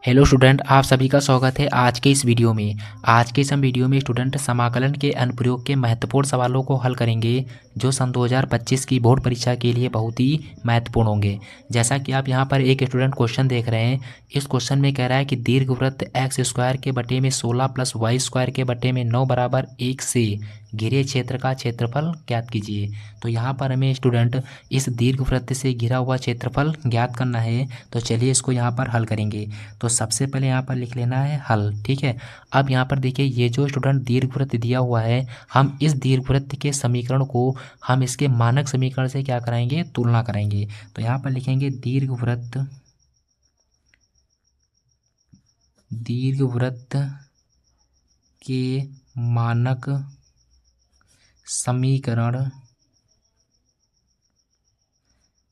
Hello student, आप सभी का स्वागत है आज के इस वीडियो में। आज के इस हम वीडियो में स्टूडेंट समाकलन के अनुप्रयोग के महत्वपूर्ण सवालों को हल करेंगे जो सन 2025 की बोर्ड परीक्षा के लिए बहुत ही महत्वपूर्ण होंगे। जैसा कि आप यहां पर एक स्टूडेंट क्वेश्चन देख रहे हैं। इस क्वेश्चन में कह रहा है कि दीर्घवृत्त एक्स स्क्वायर के बटे में 16 प्लस वाई स्क्वायर के बटे में 9 बराबर 1 से घिरे क्षेत्र का क्षेत्रफल ज्ञात कीजिए। तो यहाँ पर हमें स्टूडेंट इस दीर्घवृत्त से घिरा हुआ क्षेत्रफल ज्ञात करना है। तो चलिए इसको यहाँ पर हल करेंगे। तो सबसे पहले यहाँ पर लिख लेना है हल, ठीक है। अब यहाँ पर देखिए ये जो स्टूडेंट दीर्घवृत्त दिया हुआ है, हम इस दीर्घवृत्त के समीकरण को हम इसके मानक समीकरण से क्या कराएंगे, तुलना कराएंगे। तो यहाँ पर लिखेंगे दीर्घवृत्त के मानक समीकरण।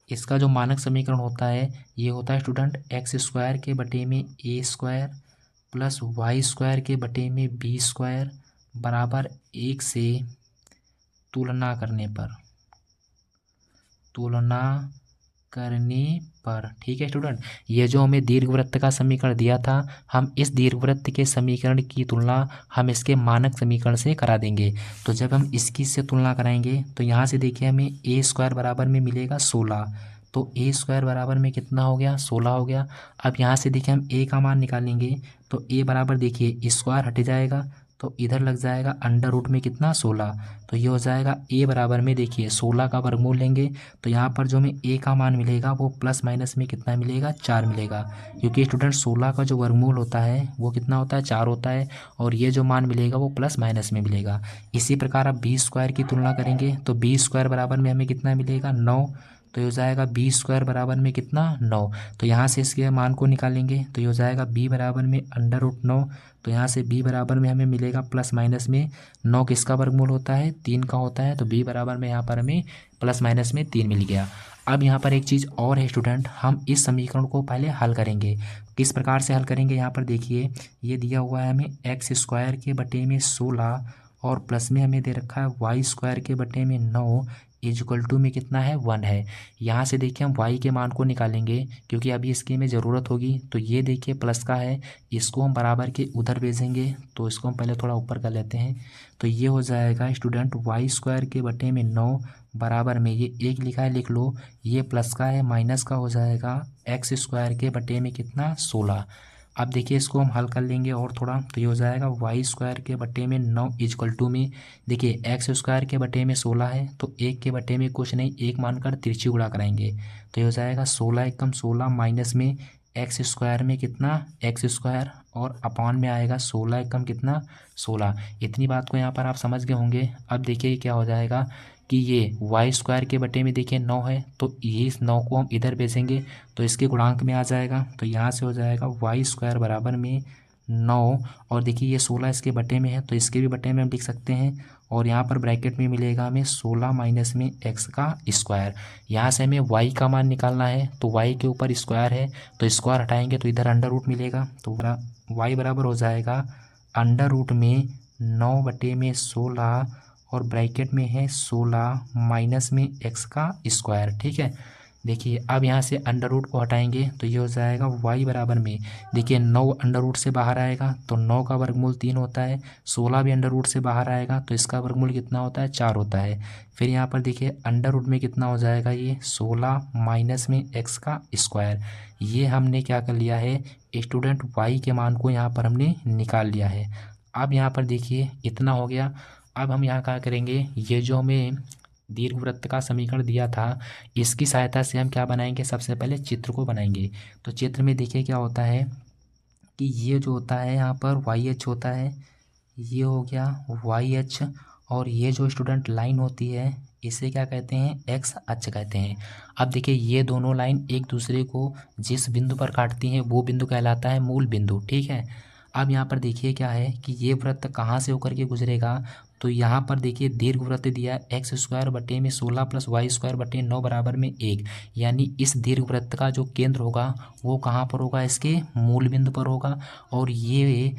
इसका जो मानक समीकरण होता है ये होता है स्टूडेंट एक्स स्क्वायर के बटे में ए स्क्वायर प्लस वाई स्क्वायर के बटे में बी स्क्वायर बराबर 1 से तुलना करने पर, ठीक है स्टूडेंट। ये जो हमें दीर्घवृत्त का समीकरण दिया था, हम इस दीर्घवृत्त के समीकरण की तुलना हम इसके मानक समीकरण से करा देंगे। तो जब हम इसकी से तुलना कराएंगे तो यहाँ से देखिए हमें ए स्क्वायर बराबर में मिलेगा 16। तो ए स्क्वायर बराबर में कितना हो गया, 16 हो गया। अब यहाँ से देखिए हम ए का मान निकालेंगे तो ए बराबर देखिए स्क्वायर हट जाएगा तो इधर लग जाएगा अंडर रूट में कितना, 16। तो ये हो जाएगा ए बराबर में देखिए 16 का वर्गमूल लेंगे तो यहाँ पर जो हमें ए का मान मिलेगा वो प्लस माइनस में कितना मिलेगा, 4 मिलेगा। क्योंकि स्टूडेंट 16 का जो वर्गमूल होता है वो कितना होता है, 4 होता है। और ये जो मान मिलेगा वो प्लस माइनस में मिलेगा। इसी प्रकार आप बी स्क्वायर की तुलना करेंगे तो बी स्क्वायर बराबर में हमें कितना मिलेगा, 9। तो ये हो जाएगा बी स्क्वायर बराबर में कितना, 9। तो यहाँ से इसके मान को निकालेंगे तो ये हो जाएगा बी बराबर में अंडर रूट 9। तो यहाँ से b बराबर में हमें मिलेगा प्लस माइनस में 9 किसका वर्गमूल होता है, 3 का होता है। तो b बराबर में यहाँ पर हमें प्लस माइनस में 3 मिल गया। अब यहाँ पर एक चीज़ और है स्टूडेंट, हम इस समीकरण को पहले हल करेंगे। किस प्रकार से हल करेंगे, यहाँ पर देखिए ये दिया हुआ है हमें एक्स स्क्वायर के बटे में 16 और प्लस में हमें दे रखा है वाई स्क्वायर के बटे में 9 इजक्वल टू में कितना है, 1 है। यहाँ से देखिए हम y के मान को निकालेंगे क्योंकि अभी इसकी हमें ज़रूरत होगी। तो ये देखिए प्लस का है, इसको हम बराबर के उधर भेजेंगे तो इसको हम पहले थोड़ा ऊपर कर लेते हैं। तो ये हो जाएगा स्टूडेंट वाई स्क्वायर के बटे में 9 बराबर में ये 1 लिखा है, लिख लो। ये प्लस का है, माइनस का हो जाएगा एक्स स्क्वायर के बटे में कितना, 16। अब देखिए इसको हम हल कर लेंगे और थोड़ा, तो ये हो जाएगा वाई स्क्वायर के बटे में 9 इजक्वल टू में देखिए एक्स स्क्वायर के बटे में 16 है तो 1 के बटे में कुछ नहीं, 1 मानकर तिरछी गुणा कराएंगे। तो ये हो जाएगा 16 एकम 16 माइनस में एक्स स्क्वायर में कितना, एक्स स्क्वायर और अपान में आएगा 16 एकम कितना, 16। इतनी बात को यहाँ पर आप समझ गए होंगे। अब देखिए क्या हो जाएगा कि ये वाई स्क्वायर के बटे में देखिए 9 है तो ये इस 9 को हम इधर भेजेंगे तो इसके गुणांक में आ जाएगा। तो यहाँ से हो जाएगा वाई स्क्वायर बराबर में 9 और देखिए ये 16 इसके बटे में है तो इसके भी बटे में हम लिख सकते हैं। और यहाँ पर ब्रैकेट में मिलेगा हमें 16 माइनस में एक्स का स्क्वायर। यहाँ से हमें वाई का मान निकालना है तो वाई के ऊपर स्क्वायर है तो स्क्वायर हटाएंगे तो इधर अंडर रूट मिलेगा। तो वाई बराबर हो जाएगा अंडर रूट में 9 बटे में 16 और ब्रैकेट में है 16 माइनस में एक्स का स्क्वायर, ठीक है। देखिए अब यहाँ से अंडर रूट को हटाएंगे तो ये हो जाएगा y बराबर में देखिए 9 अंडर रूट से बाहर आएगा तो 9 का वर्गमूल 3 होता है। 16 भी अंडर रूट से बाहर आएगा तो इसका वर्गमूल कितना होता है, 4 होता है। फिर यहाँ पर देखिए अंडर रूट में कितना हो जाएगा, ये 16 माइनस में एक्स का स्क्वायर। ये हमने क्या कर लिया है स्टूडेंट, y के मान को यहाँ पर हमने निकाल लिया है। अब यहाँ पर देखिए इतना हो गया। अब हम यहाँ क्या करेंगे, ये जो हमें दीर्घवृत्त का समीकरण दिया था इसकी सहायता से हम क्या बनाएंगे, सबसे पहले चित्र को बनाएंगे। तो चित्र में देखिए क्या होता है कि ये जो होता है यहाँ पर वाई एच होता है, ये हो गया वाई एच। और ये जो स्टूडेंट लाइन होती है इसे क्या कहते हैं, एक्स अक्ष कहते हैं। अब देखिए ये दोनों लाइन एक दूसरे को जिस बिंदु पर काटती हैं वो बिंदु कहलाता है मूल बिंदु, ठीक है। अब यहाँ पर देखिए क्या है कि ये वृत्त कहाँ से होकर के गुजरेगा, तो यहाँ पर देखिए दीर्घवृत्त दिया है एक्स स्क्वायर बटे में 16 प्लस वाई स्क्वायर बटे 9 बराबर में 1। यानी इस दीर्घवृत्त का जो केंद्र होगा वो कहाँ पर होगा, इसके मूल बिंदु पर होगा। और ये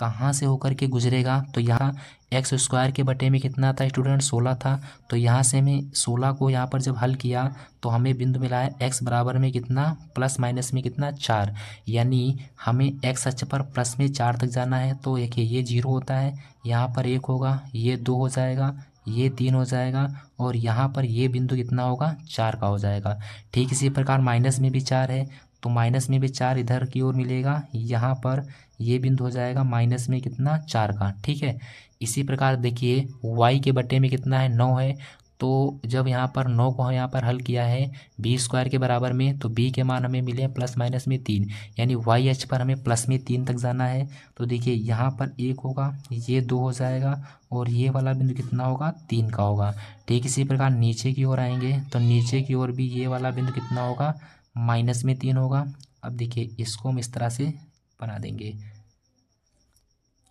कहाँ से होकर के गुजरेगा, तो यहाँ एक्स स्क्वायर के बटे में कितना था स्टूडेंट, 16 था। तो यहाँ से हमें 16 को यहाँ पर जब हल किया तो हमें बिंदु मिला है एक्स बराबर में कितना, प्लस माइनस में कितना 4, यानी हमें एक्स अक्ष पर प्लस में 4 तक जाना है। तो देखिए ये 0 होता है, यहाँ पर 1 होगा, ये 2 हो जाएगा, ये 3 हो जाएगा, और यहाँ पर ये बिंदु कितना होगा, 4 का हो जाएगा। ठीक इसी प्रकार माइनस में भी 4 है, तो माइनस में भी 4 इधर की ओर मिलेगा, यहाँ पर ये बिंदु हो जाएगा माइनस में कितना, 4 का। ठीक है, इसी प्रकार देखिए y के बटे में कितना है, 9 है। तो जब यहाँ पर 9 को यहाँ पर हल किया है बी स्क्वायर के बराबर में, तो b के मान हमें मिले प्लस माइनस में 3, यानी y अक्ष पर हमें प्लस में 3 तक जाना है। तो देखिए यहाँ पर 1 होगा, ये 2 हो जाएगा, और ये वाला बिंदु कितना होगा, 3 का होगा। ठीक इसी प्रकार नीचे की ओर आएंगे तो नीचे की ओर भी ये वाला बिंदु कितना होगा, माइनस में 3 होगा। अब देखिए इसको हम इस तरह से बना देंगे।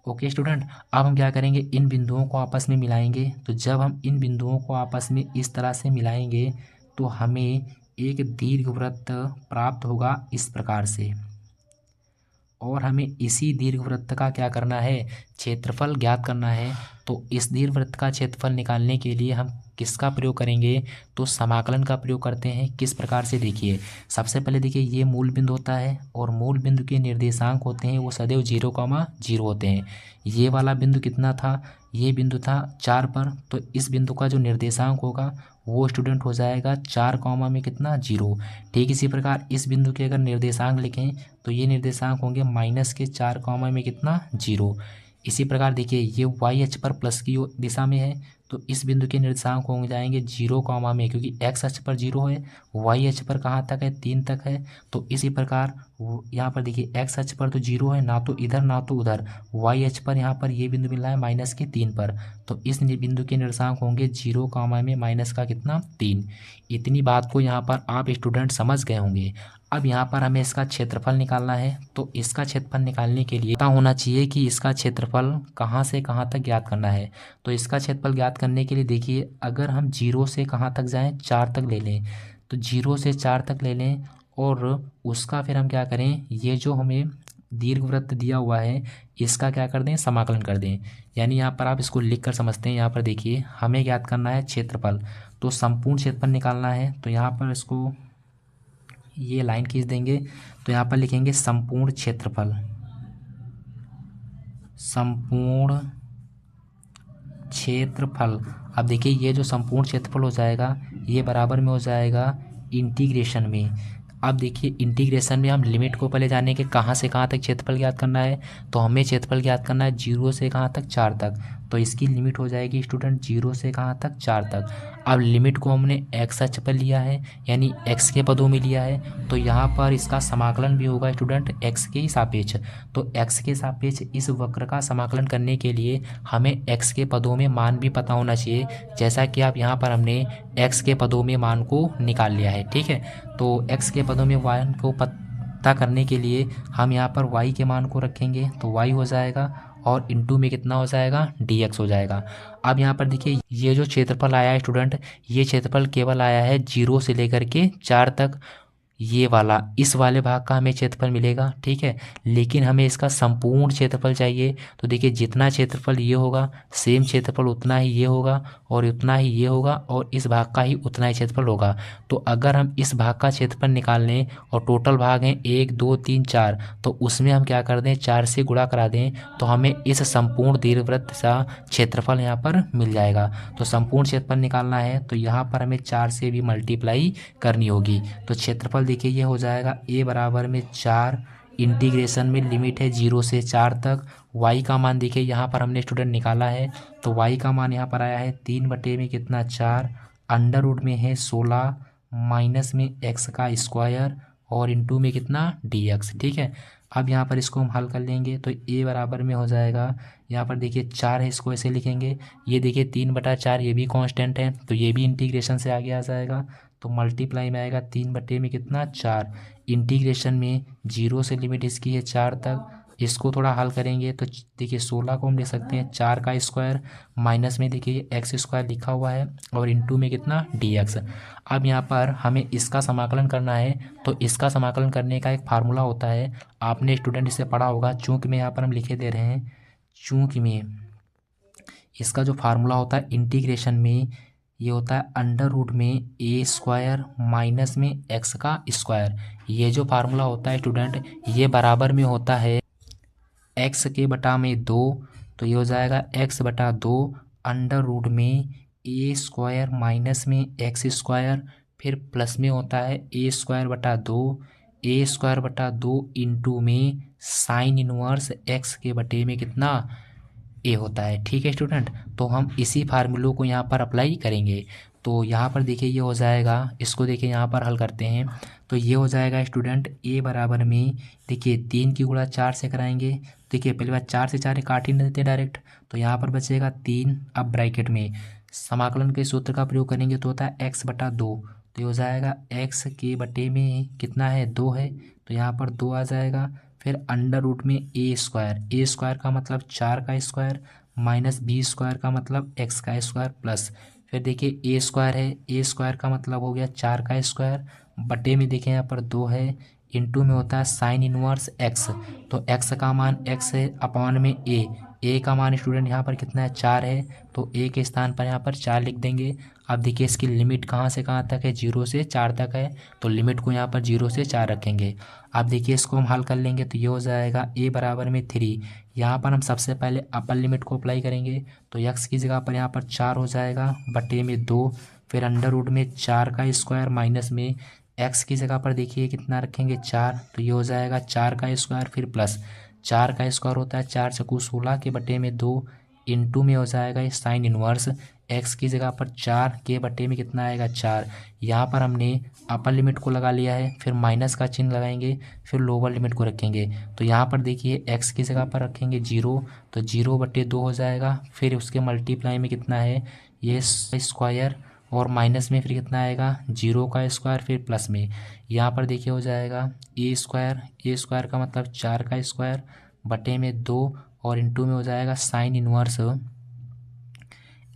ओके स्टूडेंट, अब हम क्या करेंगे, इन बिंदुओं को आपस में मिलाएंगे। तो जब हम इन बिंदुओं को आपस में इस तरह से मिलाएंगे तो हमें एक दीर्घवृत्त प्राप्त होगा इस प्रकार से, और हमें इसी दीर्घवृत्त का क्या करना है, क्षेत्रफल ज्ञात करना है। तो इस दीर्घवृत्त का क्षेत्रफल निकालने के लिए हम किसका प्रयोग करेंगे, तो समाकलन का प्रयोग करते हैं। किस प्रकार से, देखिए सबसे पहले देखिए ये मूल बिंदु होता है, और मूल बिंदु के निर्देशांक होते हैं वो सदैव 0,0 होते हैं। ये वाला बिंदु कितना था, ये बिंदु था 4 पर, तो इस बिंदु का जो निर्देशांक होगा वो स्टूडेंट हो जाएगा 4 कॉमा में कितना, 0। ठीक इसी प्रकार इस बिंदु के अगर निर्देशांक लिखें तो ये निर्देशांक होंगे माइनस के 4 कॉमा में कितना, 0। इसी प्रकार देखिए ये y अक्ष पर प्लस की दिशा में है, तो इस बिंदु के निर्देशांक हो जाएंगे 0 कॉमा में, क्योंकि x अक्ष पर 0 है, y अक्ष पर कहाँ तक है, 3 तक है। तो इसी प्रकार यहाँ पर देखिए x अक्ष पर तो 0 है, ना तो इधर ना तो उधर, y अक्ष पर यहाँ पर ये बिंदु मिल रहा है माइनस के 3 पर, तो इस बिंदु के निर्देशांक होंगे 0 कॉमा में माइनस का कितना, 3। इतनी बात को यहाँ पर आप स्टूडेंट समझ गए होंगे। अब यहाँ पर हमें इसका क्षेत्रफल निकालना है, तो इसका क्षेत्रफल निकालने के लिए पता होना चाहिए कि इसका क्षेत्रफल कहाँ से कहाँ तक ज्ञात करना है। तो इसका क्षेत्रफल ज्ञात करने के लिए देखिए अगर हम 0 से कहाँ तक जाएं, 4 तक ले लें, तो 0 से 4 तक ले लें, और उसका फिर हम क्या करें, ये जो हमें दीर्घवृत्त दिया हुआ है इसका क्या कर दें, समाकलन कर दें। यानी यहाँ पर आप इसको लिख कर समझते हैं। यहाँ पर देखिए हमें ज्ञात करना है क्षेत्रफल, तो संपूर्ण क्षेत्रफल निकालना है। तो यहाँ पर इसको ये लाइन खींच देंगे, तो यहाँ पर लिखेंगे संपूर्ण क्षेत्रफल, संपूर्ण क्षेत्रफल। अब देखिए ये जो संपूर्ण क्षेत्रफल हो जाएगा ये बराबर में हो जाएगा इंटीग्रेशन में। अब देखिए इंटीग्रेशन में हम लिमिट को पहले जाने के कहाँ से कहाँ तक क्षेत्रफल ज्ञात करना है, तो हमें क्षेत्रफल ज्ञात करना है 0 से कहाँ तक, 4 तक। तो इसकी लिमिट हो जाएगी स्टूडेंट 0 से कहाँ तक, 4 तक। अब लिमिट को हमने x अक्ष पर लिया है, यानी x के पदों में लिया है, तो यहाँ पर इसका समाकलन भी होगा स्टूडेंट x के सापेक्ष। तो x के सापेक्ष इस वक्र का समाकलन करने के लिए हमें x के पदों में मान भी पता होना चाहिए, जैसा कि आप यहाँ पर हमने x के पदों में मान को निकाल लिया है। ठीक है, तो x के पदों में मान को पता करने के लिए हम यहाँ पर y के मान को रखेंगे, तो y हो जाएगा, और इनटू में कितना हो जाएगा, dx हो जाएगा। अब यहाँ पर देखिए ये जो क्षेत्रफल आया है स्टूडेंट, ये क्षेत्रफल केवल आया है 0 से लेकर के 4 तक, ये वाला इस वाले भाग का हमें क्षेत्रफल मिलेगा। ठीक है, लेकिन हमें इसका संपूर्ण क्षेत्रफल चाहिए। तो देखिए जितना क्षेत्रफल ये होगा सेम क्षेत्रफल उतना ही ये होगा, और उतना ही ये होगा, और इस भाग का ही उतना ही क्षेत्रफल होगा। तो अगर हम इस भाग का क्षेत्रफल निकाल लें, और टोटल भाग हैं 1 2 3 4, तो उसमें हम क्या कर दें, 4 से गुणा करा दें, तो हमें इस संपूर्ण दीर्घवृत्त का क्षेत्रफल यहाँ पर मिल जाएगा। तो संपूर्ण क्षेत्रफल निकालना है तो यहाँ पर हमें 4 से भी मल्टीप्लाई करनी होगी। तो क्षेत्रफल देखिए ये हो जाएगा a बराबर में 4, इंटीग्रेशन में लिमिट है 0 से 4 तक। y का मान देखिए यहाँ पर हमने स्टूडेंट निकाला है, तो y का मान यहाँ पर आया है 3 बटे में कितना, 4, अंडर रूट में है 16, माइनस में x का स्क्वायर, और इनटू में कितना, dx। ठीक है, अब यहाँ पर इसको हम हल कर लेंगे, तो a बराबर में हो जाएगा, यहाँ पर देखिए 4 है, इसको ऐसे लिखेंगे, ये देखिए 3/4 ये भी कांस्टेंट है, तो ये भी इंटीग्रेशन से आगे आ जाएगा, तो मल्टीप्लाई में आएगा 3 बटे में कितना, 4, इंटीग्रेशन में 0 से लिमिट इसकी है 4 तक। इसको थोड़ा हल करेंगे तो देखिए 16 को हम ले सकते हैं 4 का स्क्वायर, माइनस में देखिए एक्स स्क्वायर लिखा हुआ है, और इनटू में कितना, dx। अब यहाँ पर हमें इसका समाकलन करना है, तो इसका समाकलन करने का एक फार्मूला होता है, आपने स्टूडेंट इसे पढ़ा होगा, चूँकि मैं यहाँ पर हम लिखे दे रहे हैं चूंकि में इसका जो फार्मूला होता है इंटीग्रेशन में, ये होता है अंडर रूट में ए स्क्वायर माइनस में एक्स का स्क्वायर। ये जो फार्मूला होता है स्टूडेंट, ये बराबर में होता है एक्स के बटा में 2, तो ये हो जाएगा एक्स बटा 2 अंडर रूट में ए स्क्वायर माइनस में एक्स स्क्वायर, फिर प्लस में होता है ए स्क्वायर बटा 2, ए स्क्वायर बटा 2 इंटू में साइन इनवर्स एक्स के बटे में कितना, ए होता है। ठीक है स्टूडेंट, तो हम इसी फार्मूलों को यहाँ पर अप्लाई करेंगे। तो यहाँ पर देखिए ये हो जाएगा, इसको देखिए यहाँ पर हल करते हैं तो ये हो जाएगा स्टूडेंट ए बराबर में, देखिए 3 की गुणा 4 से कराएंगे। देखिए पहली बार 4 से 4 काट ही नहीं देते डायरेक्ट, तो यहाँ पर बचेगा 3। अब ब्रैकेट में समाकलन के सूत्र का प्रयोग करेंगे तो होता है एक्स बटा 2, तो ये हो जाएगा एक्स के बटे में कितना है, 2 है, तो यहाँ पर 2 आ जाएगा। फिर अंडर रूट में ए स्क्वायर का मतलब 4 का स्क्वायर माइनस बी स्क्वायर का मतलब एक्स का स्क्वायर प्लस, फिर देखिए ए स्क्वायर है, ए स्क्वायर का मतलब हो गया 4 का स्क्वायर, बटे में देखिए यहाँ पर 2 है, इंटू में होता है साइन इनवर्स एक्स, तो एक्स का मान एक्स है अपॉन में ए का मान स्टूडेंट यहाँ पर कितना है, 4 है, तो ए के स्थान पर यहाँ पर 4 लिख देंगे। अब देखिए इसकी लिमिट कहाँ से कहाँ तक है, 0 से 4 तक है, तो लिमिट को यहाँ पर 0 से 4 रखेंगे। अब देखिए इसको हम हल कर लेंगे तो ये हो जाएगा ए बराबर में 3। यहाँ पर हम सबसे पहले अपर लिमिट को अप्लाई करेंगे, तो एक्स की जगह पर यहाँ पर 4 हो जाएगा बटे में 2, फिर अंडर रूट में 4 का स्क्वायर माइनस में एक्स की जगह पर देखिए कितना रखेंगे, 4, तो ये हो जाएगा 4 का स्क्वायर फिर प्लस 4 का स्क्वायर होता है 4 चौकू 16 के बटे में 2, इंटू में हो जाएगा ये साइन इनवर्स एक्स की जगह पर 4 के बटे में कितना आएगा, 4। यहाँ पर हमने अपर लिमिट को लगा लिया है, फिर माइनस का चिन्ह लगाएंगे, फिर लोअर लिमिट को रखेंगे, तो यहाँ पर देखिए एक्स की जगह पर रखेंगे 0, तो 0 बटे 2 हो जाएगा, फिर उसके मल्टीप्लाई में कितना है ये स्क्वायर, और माइनस में फिर कितना आएगा 0 का स्क्वायर फिर प्लस में, यहाँ पर देखिए हो जाएगा ए स्क्वायर का मतलब 4 का स्क्वायर बटे में 2, और इंटू में हो जाएगा साइन इनवर्स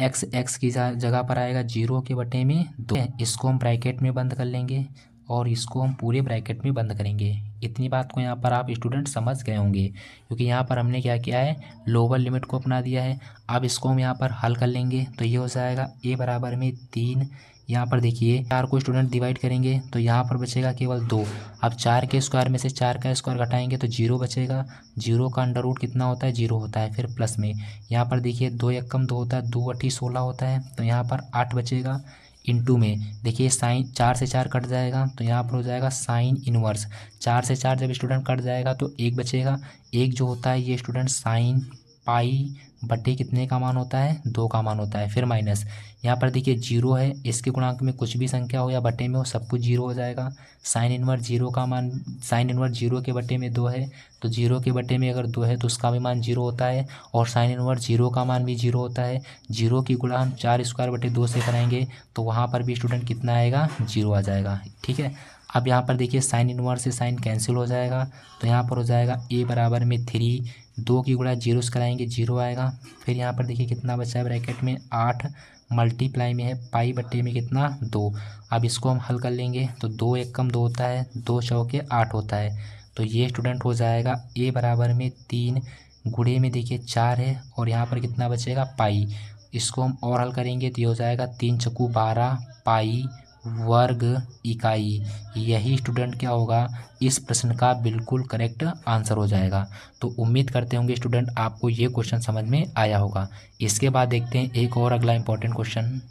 एक्स की जगह पर आएगा 0 के बटे में 2। इसको हम ब्रैकेट में बंद कर लेंगे और इसको हम पूरे ब्रैकेट में बंद करेंगे। इतनी बात को यहाँ पर आप स्टूडेंट समझ गए होंगे, क्योंकि यहाँ पर हमने क्या किया है, लोअर लिमिट को अपना दिया है। अब इसको हम यहाँ पर हल कर लेंगे तो ये हो जाएगा ए बराबर में 3। यहाँ पर देखिए 4 को स्टूडेंट डिवाइड करेंगे तो यहाँ पर बचेगा केवल 2। अब 4 के स्क्वायर में से 4 का स्क्वायर घटाएंगे तो 0 बचेगा, 0 का अंडर रूट कितना होता है, 0 होता है, फिर प्लस में यहाँ पर देखिए 2 एक कम 2 होता है, 2 अठी 16 होता है, तो यहाँ पर 8 बचेगा, इंटू में देखिए साइन 4 से 4 कट जाएगा तो यहाँ पर हो जाएगा साइन इनवर्स 4 से 4 जब स्टूडेंट कट जाएगा तो 1 बचेगा, 1 जो होता है ये स्टूडेंट साइन पाई बटे कितने का मान होता है, 2 का मान होता है, फिर माइनस यहाँ पर देखिए 0 है, इसके गुणांक में कुछ भी संख्या हो या बटे में हो सब कुछ 0 हो जाएगा। साइन इनवर्स 0 का मान, साइन इनवर्स 0 के बटे में 2 है, तो 0 के बटे में अगर 2 है तो उसका भी मान 0 होता है, और साइन इनवर्स 0 का मान भी 0 होता है। 0 की गुणा हम 4 स्क्वायर बटे 2 से कराएंगे तो वहाँ पर भी स्टूडेंट कितना आएगा, 0 आ जाएगा। ठीक है, अब यहाँ पर देखिए साइन इनवर्स से साइन कैंसिल हो जाएगा, तो यहाँ पर हो जाएगा ए बराबर में 3, 2 की गुणा 0 से कराएंगे 0 आएगा, फिर यहाँ पर देखिए कितना बचा है ब्रैकेट में 8, मल्टीप्लाई में है पाई बटे में कितना 2। अब इसको हम हल कर लेंगे तो 2 एक कम 2 होता है, 2 चौके 8 होता है, तो ये स्टूडेंट हो जाएगा ए बराबर में 3 गुणे में देखिए 4 है, और यहाँ पर कितना बचेगा पाई। इसको हम और हल करेंगे तो ये हो जाएगा 3 चौकू 12 पाई वर्ग इकाई। यही स्टूडेंट क्या होगा, इस प्रश्न का बिल्कुल करेक्ट आंसर हो जाएगा। तो उम्मीद करते होंगे स्टूडेंट आपको ये क्वेश्चन समझ में आया होगा। इसके बाद देखते हैं एक और अगला इंपॉर्टेंट क्वेश्चन।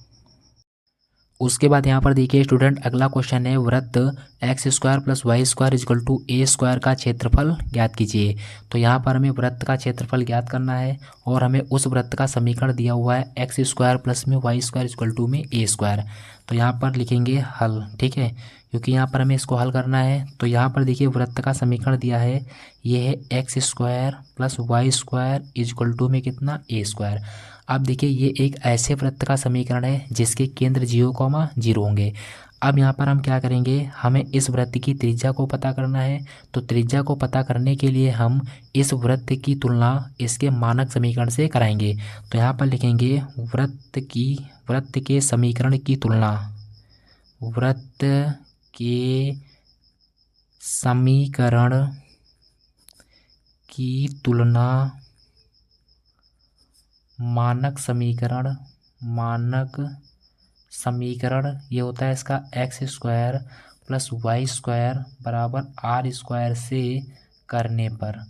उसके बाद यहाँ पर देखिए स्टूडेंट अगला क्वेश्चन है, वृत्त X square plus Y square is equal to A square का क्षेत्रफल ज्ञात कीजिए। तो यहाँ पर हमें वृत्त का क्षेत्रफल ज्ञात करना है, और हमें उस वृत्त का समीकरण दिया हुआ है एक्स स्क्वायर प्लस में वाई स्क्वायर इजकल टू में ए स्क्वायर। तो यहाँ पर लिखेंगे हल, ठीक है, क्योंकि यहाँ पर हमें इसको हल करना है। तो यहाँ पर देखिए वृत्त का समीकरण दिया है, ये है X square plus Y square is equal to में कितना, ए स्क्वायर। अब देखिए ये एक ऐसे वृत्त का समीकरण है जिसके केंद्र 0,0 होंगे। अब यहाँ पर हम क्या करेंगे, हमें इस वृत्त की त्रिज्या को पता करना है। तो त्रिज्या को पता करने के लिए हम इस वृत्त की तुलना इसके मानक समीकरण से कराएंगे। तो यहाँ पर लिखेंगे वृत्त के समीकरण की तुलना, वृत्त के समीकरण की तुलना मानक समीकरण ये होता है इसका X square plus Y square बराबर आर स्क्वायर से करने पर।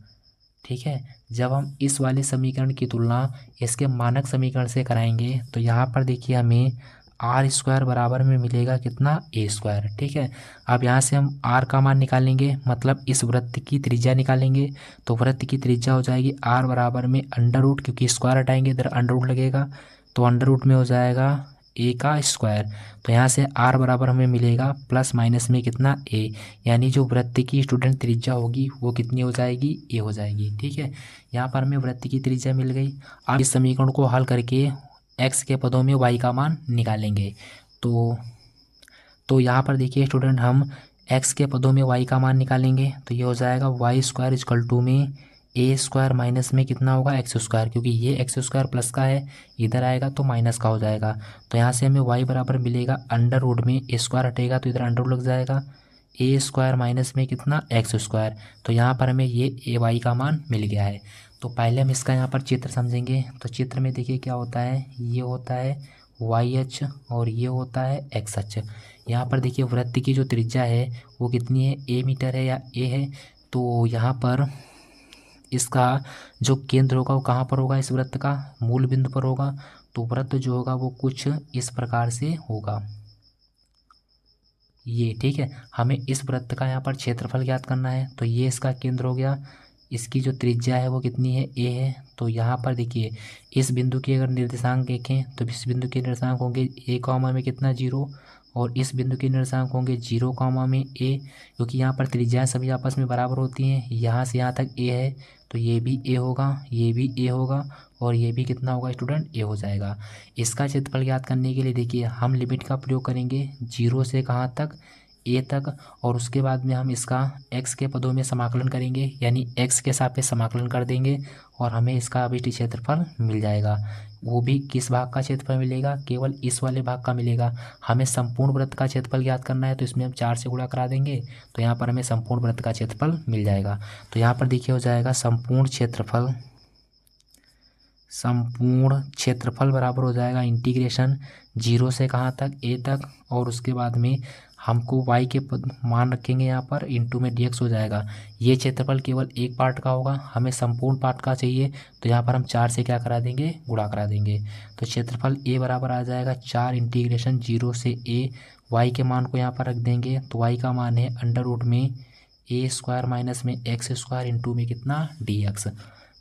ठीक है, जब हम इस वाले समीकरण की तुलना इसके मानक समीकरण से कराएंगे तो यहाँ पर देखिए हमें आर स्क्वायर बराबर में मिलेगा कितना, ए स्क्वायर। ठीक है, अब यहाँ से हम आर का मान निकालेंगे, मतलब इस वृत्त की त्रिज्या निकालेंगे। तो वृत्त की त्रिज्या हो जाएगी आर बराबर में अंडर रूट, क्योंकि स्क्वायर हटाएंगे इधर अंडर रूट लगेगा, तो अंडर रूट में हो जाएगा ए का स्क्वायर। तो यहाँ से आर बराबर हमें मिलेगा प्लस माइनस में कितना, ए, यानी जो वृत्त की स्टूडेंट त्रिज्या होगी वो कितनी हो जाएगी, ए हो जाएगी। ठीक है, यहाँ पर हमें वृत्त की त्रिज्या मिल गई। अब इस समीकरण को हल करके एक्स के पदों में वाई का मान निकालेंगे। तो यहाँ पर देखिए स्टूडेंट, हम एक्स के पदों में वाई का मान निकालेंगे तो ये हो जाएगा वाई स्क्वायर इजकल टू में ए स्क्वायर माइनस में कितना होगा, एक्स स्क्वायर, क्योंकि ये एक्स स्क्वायर प्लस का है, इधर आएगा तो माइनस का हो जाएगा। तो यहाँ से हमें वाई बराबर मिलेगा अंडर रूट में ए स्क्वायर हटेगा तो इधर अंडर रूट लग जाएगा, ए स्क्वायर माइनस में कितना, एक्स स्क्वायर। तो यहाँ पर हमें ये ए वाई का मान मिल गया है। तो पहले हम इसका यहाँ पर चित्र समझेंगे। तो चित्र में देखिए क्या होता है, ये होता है वाई अक्ष और ये होता है एक्स अक्ष। यहाँ पर देखिए वृत्त की जो त्रिज्या है वो कितनी है, ए मीटर है या ए है। तो यहाँ पर इसका जो केंद्र होगा वो कहाँ पर होगा, इस वृत्त का मूल बिंदु पर होगा। तो वृत्त जो होगा वो कुछ इस प्रकार से होगा ये। ठीक है, हमें इस वृत्त का यहाँ पर क्षेत्रफल ज्ञात करना है। तो ये इसका केंद्र हो गया, इसकी जो त्रिज्या है वो कितनी है, ए है। तो यहाँ पर देखिए इस बिंदु के अगर निर्देशांक देखें तो इस बिंदु के निर्देशांक होंगे ए कॉमा में कितना, 0, और इस बिंदु के निर्देशांक होंगे 0 कॉमा में ए, क्योंकि यहाँ पर त्रिज्याएं सभी आपस में बराबर होती हैं। यहाँ से यहाँ तक ए है तो ये भी ए होगा, ये भी ए होगा, और ये भी कितना होगा स्टूडेंट, ए हो जाएगा। इसका क्षेत्रफल ज्ञात करने के लिए देखिए हम लिमिट का प्रयोग करेंगे 0 से कहाँ तक, ए तक, और उसके बाद में हम इसका एक्स के पदों में समाकलन करेंगे, यानी एक्स के सापेक्ष समाकलन कर देंगे और हमें इसका अभी क्षेत्रफल मिल जाएगा। वो भी किस भाग का क्षेत्रफल मिलेगा, केवल इस वाले भाग का मिलेगा। हमें संपूर्ण वृत्त का क्षेत्रफल ज्ञात करना है तो इसमें हम 4 से गुणा करा देंगे, तो यहाँ पर हमें संपूर्ण वृत्त का क्षेत्रफल मिल जाएगा। तो यहाँ पर देखिए हो जाएगा संपूर्ण क्षेत्रफल बराबर हो जाएगा इंटीग्रेशन 0 से कहाँ तक, ए तक, और उसके बाद में हमको y के पद मान रखेंगे यहाँ पर, इंटू में dx हो जाएगा। ये क्षेत्रफल केवल एक पार्ट का होगा, हमें संपूर्ण पार्ट का चाहिए तो यहाँ पर हम 4 से क्या करा देंगे, गुणा करा देंगे। तो क्षेत्रफल a बराबर आ जाएगा 4 इंटीग्रेशन 0 से a, y के मान को यहाँ पर रख देंगे तो y का मान है अंडर रूट में ए स्क्वायर माइनस में एक्स स्क्वायर इंटू में कितना, dx।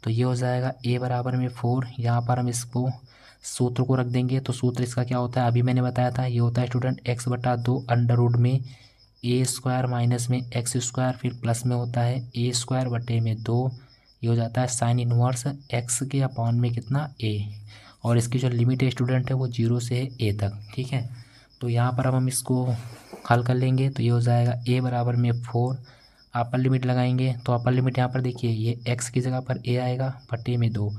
तो ये हो जाएगा a बराबर में 4, यहाँ पर हम इसको सूत्र को रख देंगे। तो सूत्र इसका क्या होता है, अभी मैंने बताया था, ये होता है स्टूडेंट x/2 अंडर रूट में ए स्क्वायर माइनस में एक्स स्क्वायर, फिर प्लस में होता है ए स्क्वायर बटे में 2, ये हो जाता है साइन इनवर्स एक्स के अपॉन में कितना, ए, और इसकी जो लिमिट है स्टूडेंट है वो 0 से है ए तक। ठीक है, तो यहाँ पर अब हम इसको हल कर लेंगे तो ये हो जाएगा a बराबर में 4, अपर लिमिट लगाएंगे तो अपर लिमिट यहाँ पर देखिए ये x की जगह पर a आएगा बटे में 2,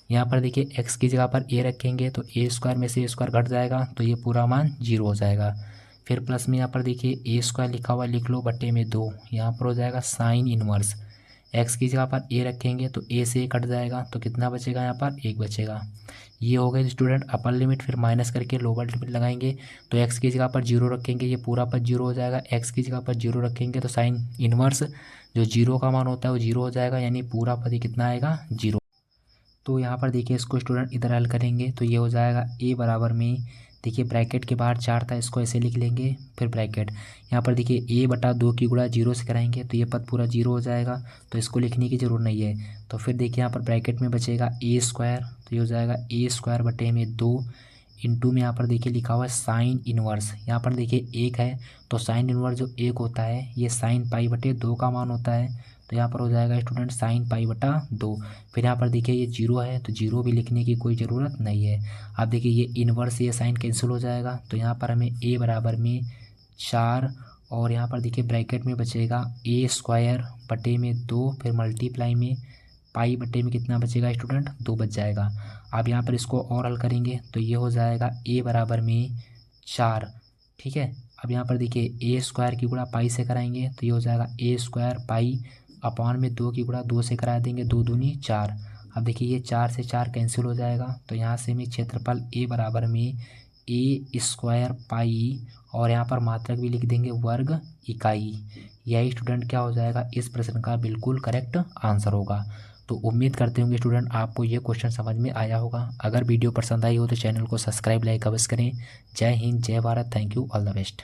यहाँ पर देखिए x की जगह पर a रखेंगे तो ए स्क्वायर में से ए स्क्वायर घट जाएगा तो ये पूरा मान 0 हो जाएगा। फिर प्लस में यहाँ पर देखिए ए स्क्वायर लिखा हुआ लिख लो बटे में 2, यहाँ पर हो जाएगा साइन इनवर्स, x की जगह पर a रखेंगे तो a से कट जाएगा तो कितना बचेगा, यहाँ पर 1 बचेगा। ये हो गए स्टूडेंट अपर लिमिट। फिर माइनस करके लोअर लिमिट लगाएंगे तो x की जगह पर 0 रखेंगे, ये पूरा पद 0 हो जाएगा। x की जगह पर 0 रखेंगे तो साइन इनवर्स जो 0 का मान होता है वो 0 हो जाएगा, यानी पूरा पद ही कितना आएगा, 0। तो यहाँ पर देखिए इसको स्टूडेंट इधर हल करेंगे तो ये हो जाएगा a बराबर में, देखिए ब्रैकेट के बाहर 4 था, इसको ऐसे लिख लेंगे, फिर ब्रैकेट यहाँ पर देखिए a/2 की गुणा 0 से कराएंगे तो ये पद पूरा 0 हो जाएगा, तो इसको लिखने की ज़रूरत नहीं है। तो फिर देखिए यहाँ पर ब्रैकेट में बचेगा a स्क्वायर, तो ये हो जाएगा a स्क्वायर बटे में 2 इंटू में यहाँ पर देखिए लिखा हुआ है साइन इनवर्स, यहाँ पर देखिए 1 है तो साइन इनवर्स जो 1 होता है ये साइन पाई बटे 2 का मान होता है, तो यहाँ पर हो जाएगा स्टूडेंट साइन पाई बटा 2। फिर यहाँ पर देखिए ये 0 है तो 0 भी लिखने की कोई ज़रूरत नहीं है। अब देखिए ये इनवर्स ये साइन कैंसिल हो जाएगा तो यहाँ पर हमें a बराबर में 4, और यहाँ पर देखिए ब्रैकेट में बचेगा a स्क्वायर बटे में 2, फिर मल्टीप्लाई में पाई बटे में कितना बचेगा स्टूडेंट, 2 बच जाएगा। अब यहाँ पर इसको और हल करेंगे तो ये हो जाएगा a बराबर में 4। ठीक है, अब यहाँ पर देखिए a स्क्वायर की गुणा पाई से कराएंगे तो ये हो जाएगा a स्क्वायर पाई अपॉन में 2 की गुणा 2 से करा देंगे, 2 दूनी 4। अब देखिए ये 4 से 4 कैंसिल हो जाएगा, तो यहाँ से हमें क्षेत्रफल ए बराबर में ए स्क्वायर पाई और यहाँ पर मात्रक भी लिख देंगे वर्ग इकाई। यही स्टूडेंट क्या हो जाएगा, इस प्रश्न का बिल्कुल करेक्ट आंसर होगा। तो उम्मीद करते होंगे स्टूडेंट आपको ये क्वेश्चन समझ में आया होगा। अगर वीडियो पसंद आई हो तो चैनल को सब्सक्राइब लाइक अवश्य करें। जय हिंद, जय Bharat, thank you, all the best.